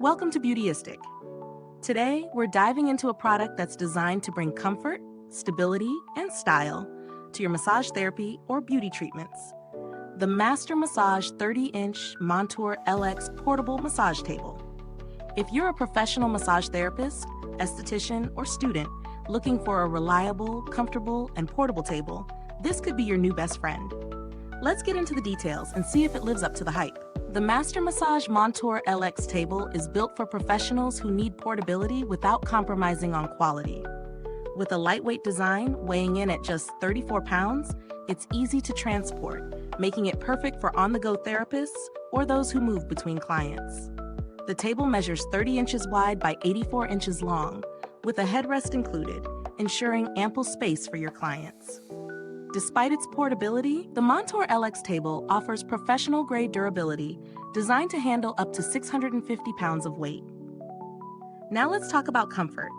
Welcome to Beautyistic. Today, we're diving into a product that's designed to bring comfort, stability, and style to your massage therapy or beauty treatments. The Master Massage 30-inch Montour LX portable massage table. If you're a professional massage therapist, esthetician, or student looking for a reliable, comfortable, and portable table, this could be your new best friend. Let's get into the details and see if it lives up to the hype. The Master Massage Montour LX table is built for professionals who need portability without compromising on quality. With a lightweight design weighing in at just 34 pounds, it's easy to transport, making it perfect for on-the-go therapists or those who move between clients. The table measures 30 inches wide by 84 inches long, with a headrest included, ensuring ample space for your clients. Despite its portability, the Montour LX table offers professional-grade durability designed to handle up to 650 pounds of weight. Now let's talk about comfort.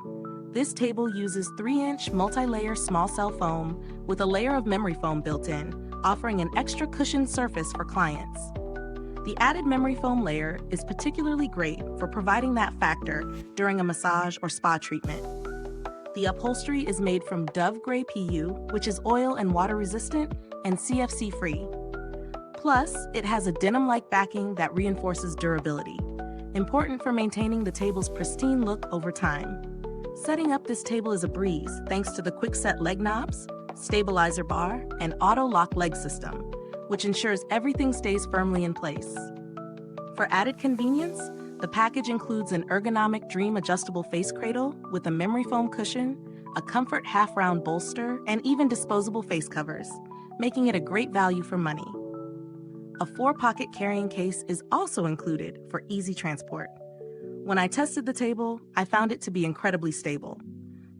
This table uses 3-inch multi-layer small-cell foam with a layer of memory foam built in, offering an extra cushioned surface for clients. The added memory foam layer is particularly great for providing that factor during a massage or spa treatment. The upholstery is made from Dove Gray PU, which is oil and water resistant and CFC free. Plus, it has a denim-like backing that reinforces durability, important for maintaining the table's pristine look over time. Setting up this table is a breeze thanks to the quick-set leg knobs, stabilizer bar, and auto-lock leg system, which ensures everything stays firmly in place. For added convenience, the package includes an ergonomic Dream adjustable face cradle with a memory foam cushion, a comfort half-round bolster, and even disposable face covers, making it a great value for money. A 4-pocket carrying case is also included for easy transport. When I tested the table, I found it to be incredibly stable.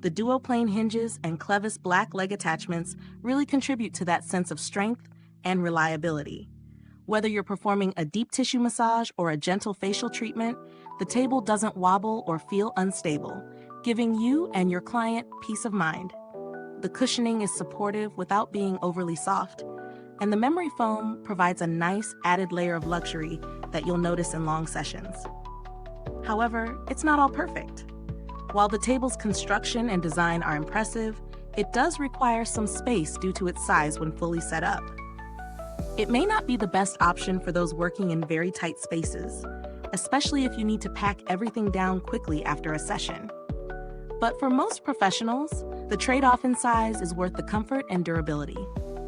The duoplane hinges and Clevis black leg attachments really contribute to that sense of strength and reliability. Whether you're performing a deep tissue massage or a gentle facial treatment, the table doesn't wobble or feel unstable, giving you and your client peace of mind. The cushioning is supportive without being overly soft, and the memory foam provides a nice added layer of luxury that you'll notice in long sessions. However, it's not all perfect. While the table's construction and design are impressive, it does require some space due to its size when fully set up. It may not be the best option for those working in very tight spaces, especially if you need to pack everything down quickly after a session. But for most professionals, the trade-off in size is worth the comfort and durability.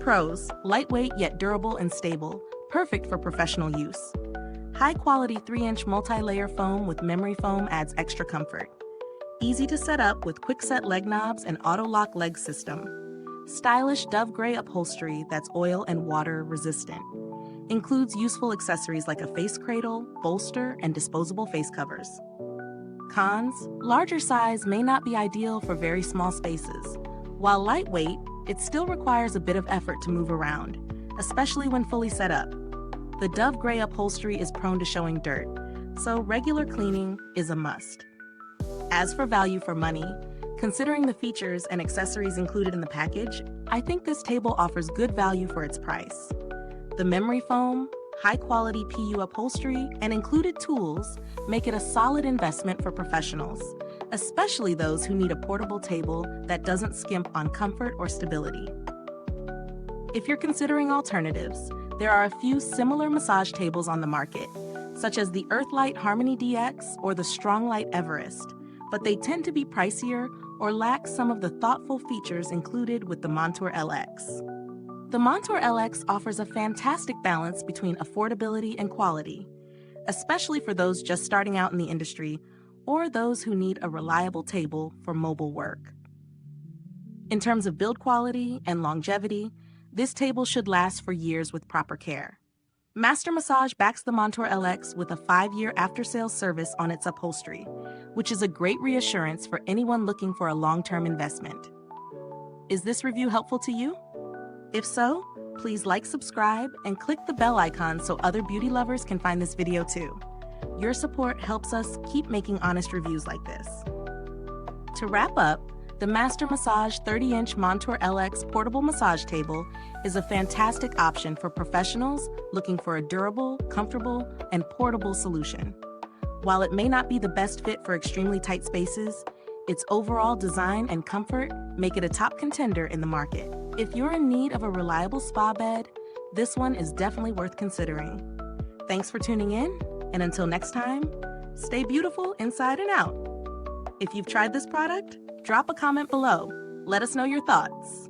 Pros: lightweight yet durable and stable, perfect for professional use. High-quality 3-inch multi-layer foam with memory foam adds extra comfort. Easy to set up with quick-set leg knobs and auto-lock leg system. Stylish Dove Gray upholstery that's oil and water resistant. Includes useful accessories like a face cradle, bolster, and disposable face covers. Cons: larger size may not be ideal for very small spaces. While lightweight, it still requires a bit of effort to move around, especially when fully set up. The Dove Gray upholstery is prone to showing dirt, so regular cleaning is a must. As for value for money, considering the features and accessories included in the package, I think this table offers good value for its price. The memory foam, high-quality PU upholstery, and included tools make it a solid investment for professionals, especially those who need a portable table that doesn't skimp on comfort or stability. If you're considering alternatives, there are a few similar massage tables on the market, such as the Earthlight Harmony DX or the Stronglight Everest, but they tend to be pricier or lack some of the thoughtful features included with the Montour LX. The Montour LX offers a fantastic balance between affordability and quality, especially for those just starting out in the industry or those who need a reliable table for mobile work. In terms of build quality and longevity, this table should last for years with proper care. Master Massage backs the Montour LX with a 5-year after-sales service on its upholstery, which is a great reassurance for anyone looking for a long-term investment. Is this review helpful to you? If so, please like, subscribe, and click the bell icon so other beauty lovers can find this video too. Your support helps us keep making honest reviews like this. To wrap up, the Master Massage 30-inch Montour LX portable massage table is a fantastic option for professionals looking for a durable, comfortable, and portable solution. While it may not be the best fit for extremely tight spaces, its overall design and comfort make it a top contender in the market. If you're in need of a reliable spa bed, this one is definitely worth considering. Thanks for tuning in, and until next time, stay beautiful inside and out. If you've tried this product, drop a comment below. Let us know your thoughts.